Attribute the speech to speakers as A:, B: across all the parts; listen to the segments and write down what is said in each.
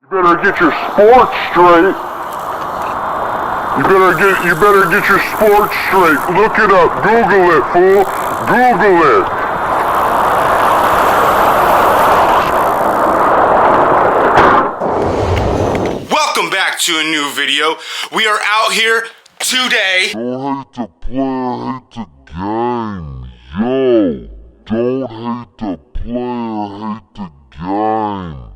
A: You better get your sports straight. You better get your sports straight. Look it up. Google it, fool. Google it.
B: Welcome back to a new video. We are out here today.
A: Don't hate the player, hate the game. Yo, don't hate the player, hate the game.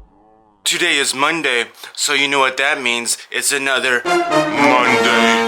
B: Today is Monday, so you know what that means. It's another Monday.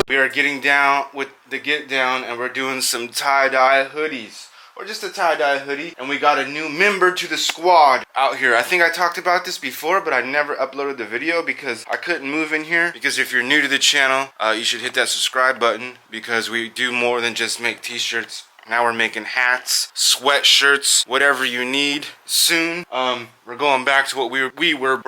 B: We are getting down with the get down and we're doing some tie-dye hoodies. Or just a tie-dye hoodie. And we got a new member to the squad out here. I think I talked about this before, but I never uploaded the video because I couldn't move in here. Because if you're new to the channel, you should hit that subscribe button because we do more than just make t-shirts. Now we're making hats, sweatshirts, whatever you need soon. We're going back to what we're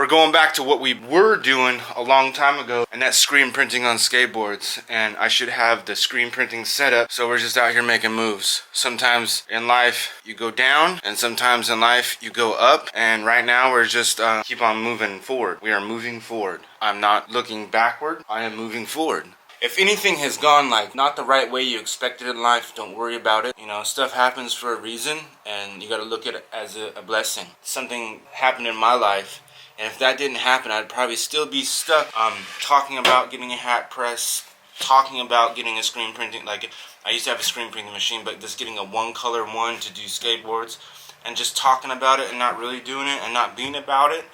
B: going back to what we were doing a long time ago, and that's screen printing on skateboards. And I should have the screen printing set up, so we're just out here making moves. Sometimes in life you go down, and sometimes in life you go up. And right now we're just keep on moving forward. We are moving forward. I'm not looking backward. I am moving forward. If anything has gone like not the right way you expected in life, don't worry about it. You know, stuff happens for a reason and you got to look at it as a blessing. Something happened in my life, and if that didn't happen, I'd probably still be stuck talking about getting a hat press, talking about getting a screen printing. Like, I used to have a screen printing machine, but just getting a one color one to do skateboards and just talking about it and not really doing it and not being about it.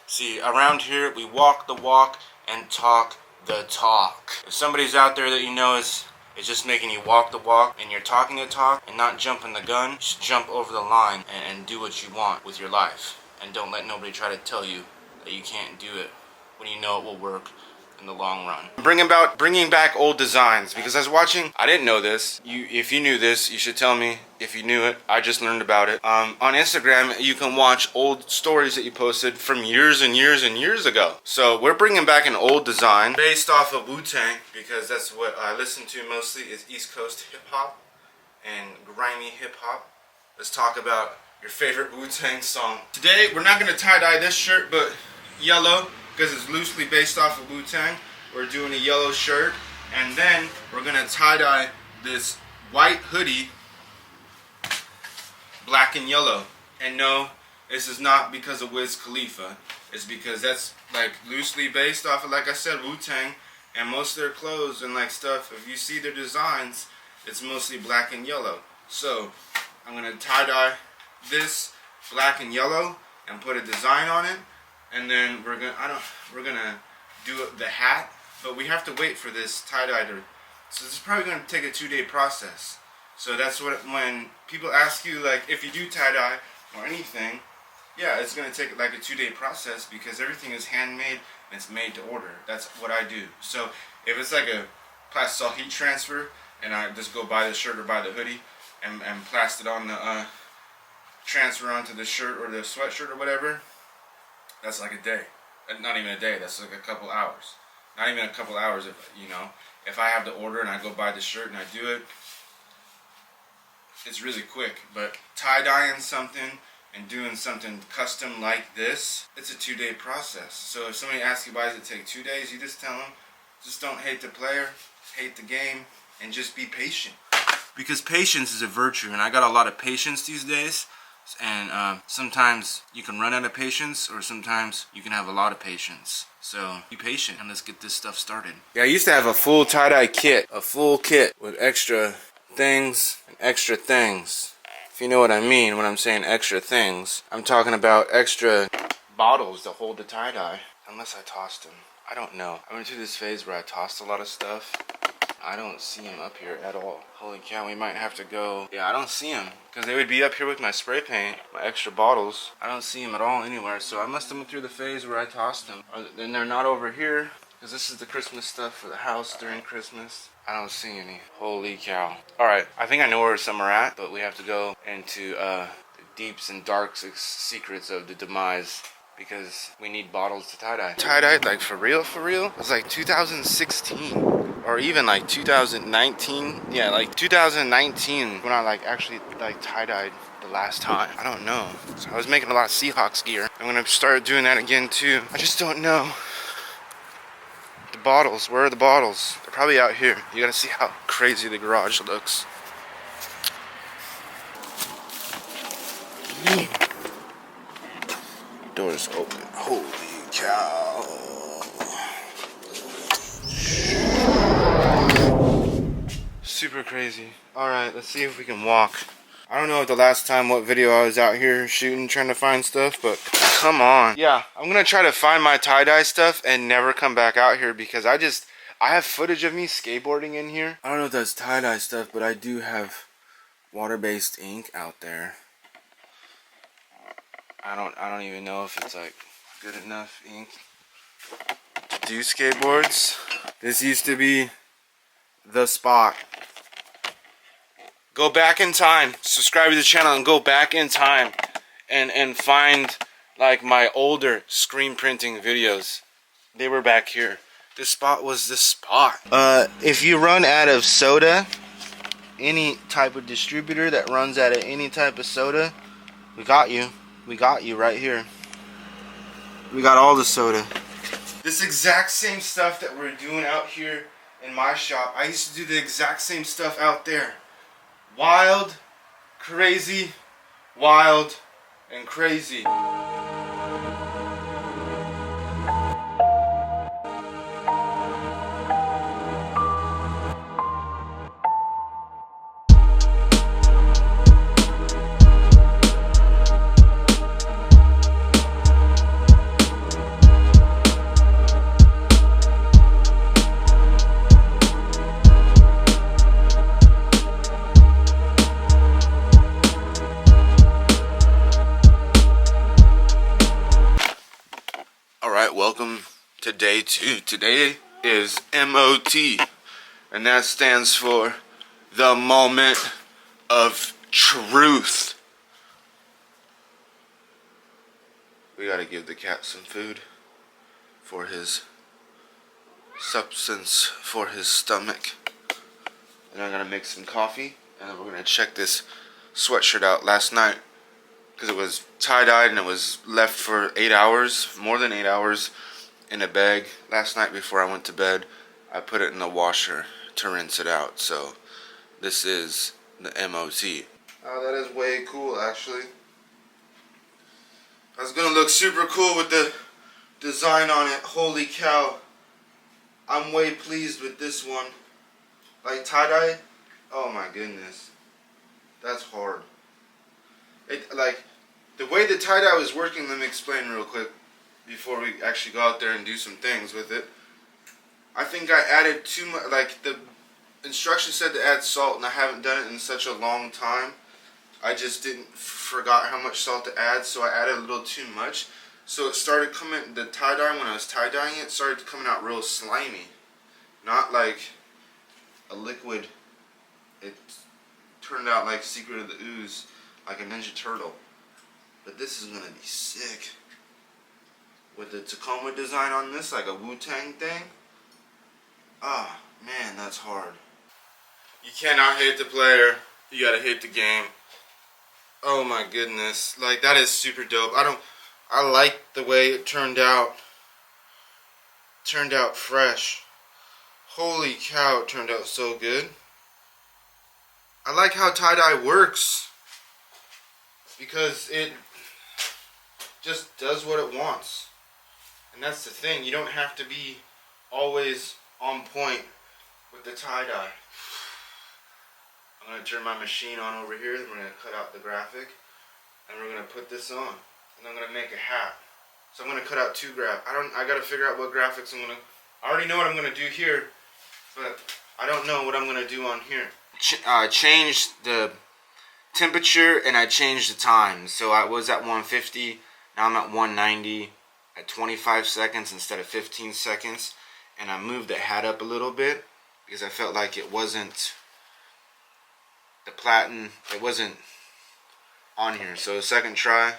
B: See, around here we walk the walk and talk the talk. If somebody's out there that you know is just making you walk the walk and you're talking the talk and not jumping the gun, just jump over the line and do what you want with your life. And don't let nobody try to tell you that you can't do it when you know it will work in the long run. Bringing back old designs, because I was watching, I didn't know this. If you knew this, you should tell me if you knew it. I just learned about it. On Instagram, you can watch old stories that you posted from years and years and years ago. So we're bringing back an old design based off of Wu-Tang, because that's what I listen to mostly is East Coast hip hop and grimy hip hop. Let's talk about your favorite Wu-Tang song. Today, we're not gonna tie-dye this shirt, but yellow, because it's loosely based off of Wu-Tang. We're doing a yellow shirt, and then we're gonna tie-dye this white hoodie black and yellow. And no, this is not because of Wiz Khalifa. It's because that's like loosely based off of, like I said, Wu-Tang, and most of their clothes and like stuff, if you see their designs, it's mostly black and yellow. So I'm gonna tie-dye this black and yellow and put a design on it. And then we're gonna do the hat, but we have to wait for this tie-dye to. So this is probably gonna take a 2-day process. So that's what when people ask you like if you do tie-dye or anything, yeah, it's gonna take like a 2-day process because everything is handmade and it's made to order. That's what I do. So if it's like a plastic heat transfer and I just go buy the shirt or buy the hoodie and plaster it on the transfer onto the shirt or the sweatshirt or whatever. That's like a day. Not even a day, that's like a couple hours. Not even a couple hours if, you know, if I have the order and I go buy the shirt and I do it, it's really quick. But tie-dyeing something and doing something custom like this, it's a 2-day process. So if somebody asks you why does it take 2 days, you just tell them, just don't hate the player, hate the game, and just be patient. Because patience is a virtue, and I got a lot of patience these days. And sometimes you can run out of patience, or sometimes you can have a lot of patience. So be patient and let's get this stuff started. Yeah, I used to have a full tie-dye kit, a full kit with extra things and extra things. If you know what I mean when I'm saying extra things, I'm talking about extra bottles to hold the tie-dye. Unless I tossed them. I don't know. I went through this phase where I tossed a lot of stuff. I don't see him up here at all. Holy cow, we might have to go. Yeah, I don't see him because they would be up here with my spray paint, my extra bottles. I don't see him at all anywhere, so I must have went through the phase where I tossed them. Or then they're not over here because this is the Christmas stuff for the house during Christmas. I don't see any. Holy cow. Alright, I think I know where some are at, but we have to go into the deeps and darks secrets of the demise. Because we need bottles to tie-dye. Tie-dye, like for real? It was like 2016. Or or even like 2019. Yeah, like 2019 when I like actually like tie-dyed the last time. I don't know. So I was making a lot of Seahawks gear. I'm gonna start doing that again too. I just don't know. The bottles, where are the bottles? They're probably out here. You gotta see how crazy the garage looks. Doors open. Holy cow. Super crazy. Alright, let's see if we can walk. I don't know if the last time what video I was out here shooting trying to find stuff, but come on. Yeah, I'm gonna try to find my tie-dye stuff and never come back out here because I have footage of me skateboarding in here. I don't know if that's tie-dye stuff, but I do have water-based ink out there. I don't even know if it's like good enough ink to do skateboards. This used to be the spot. Go back in time, subscribe to the channel and go back in time and find like my older screen printing videos. They were back here. This spot was the spot. If you run out of soda, any type of distributor that runs out of any type of soda, we got you. We got you right here. We got all the soda. This exact same stuff that we're doing out here in my shop, I used to do the exact same stuff out there. Wild, crazy, wild, and crazy. Alright, welcome to day 2. Today is MOT, and that stands for the moment of truth. We gotta give the cat some food for his substance, for his stomach. And I'm gonna make some coffee, and then we're gonna check this sweatshirt out. Last night, because it was tie-dyed and it was left for 8 hours, more than 8 hours, in a bag. Last night before I went to bed, I put it in the washer to rinse it out. So this is the MOT. Oh, that is way cool, actually. That's gonna look super cool with the design on it. Holy cow. I'm way pleased with this one. Like tie-dye, oh my goodness. That's hard. Like, the way the tie-dye was working, let me explain real quick before we actually go out there and do some things with it. I think I added too much, like the instructions said to add salt, and I haven't done it in such a long time. I just forgot how much salt to add, so I added a little too much. So it started coming, the tie-dye, when I was tie-dyeing it, started coming out real slimy. Not like a liquid. It turned out like Secret of the Ooze, like a Ninja Turtle. But this is gonna be sick. With the Tacoma design on this, like a Wu-Tang thing. Ah, man, that's hard. You cannot hate the player. You gotta hate the game. Oh my goodness. Like, that is super dope. I like the way it turned out. Turned out fresh. Holy cow, it turned out so good. I like how tie-dye works. Because it just does what it wants. And that's the thing. You don't have to be always on point with the tie-dye. I'm going to turn my machine on over here. Then we're going to cut out the graphic. And we're going to put this on. And I'm going to make a hat. So I'm going to cut out 2 graphics. I got to figure out what graphics I'm going to... I already know what I'm going to do here. But I don't know what I'm going to do on here. Changed the temperature and I changed the time. So I was at 150. Now I'm at 190 at 25 seconds instead of 15 seconds. And I moved the hat up a little bit because I felt like it wasn't... The platen, it wasn't on here. So second try.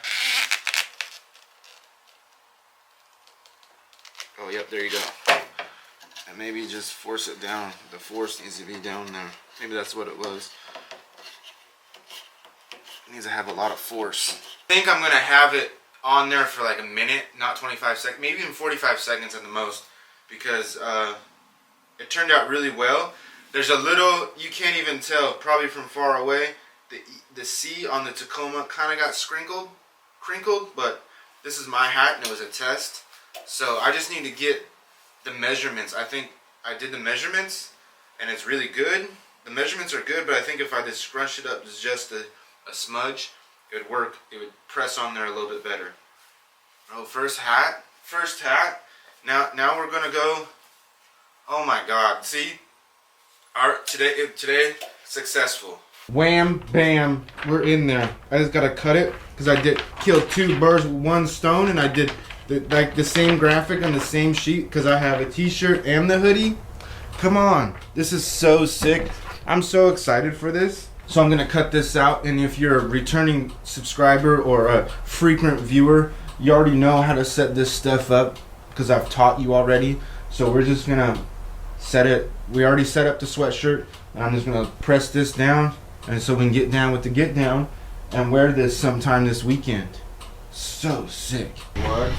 B: Oh, yep, there you go. And maybe just force it down. The force needs to be down there. Maybe that's what it was. It needs to have a lot of force. I think I'm gonna have it on there for like a minute, not 25 seconds, maybe even 45 seconds at the most, because it turned out really well. There's a little, you can't even tell, probably from far away, the C on the Tacoma kind of got crinkled, but this is my hat and it was a test. So I just need to get the measurements. I think I did the measurements and it's really good. The measurements are good, but I think if I just scrunch it up to just a smudge, it would work. It would press on there a little bit better. Oh, first hat. Now we're gonna go. Oh my God! See, today successful. Wham, bam, we're in there. I just gotta cut it because I did kill 2 birds with 1 stone, and I did the same graphic on the same sheet because I have a T-shirt and the hoodie. Come on, this is so sick. I'm so excited for this. So I'm gonna cut this out, and if you're a returning subscriber or a frequent viewer, you already know how to set this stuff up because I've taught you already. So we're just gonna set it. We already set up the sweatshirt, and I'm just gonna press this down, and so we can get down with the get down and wear this sometime this weekend. So sick. What?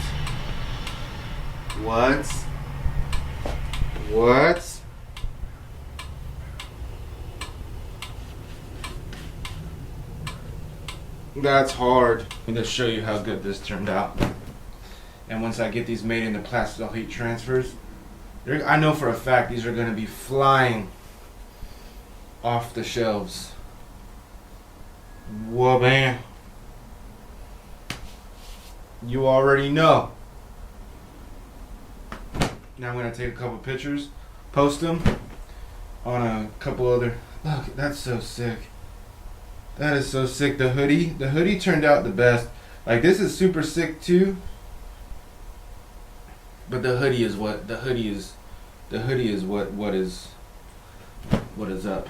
B: That's hard. I'm gonna show you how good this turned out. And once I get these made into plastic heat transfers, I know for a fact these are gonna be flying off the shelves. Whoa, man. You already know. Now I'm gonna take a couple pictures, post them on a couple other. Look, that's so sick. That is so sick. The hoodie turned out the best. Like, this is super sick too. But the hoodie is what is up.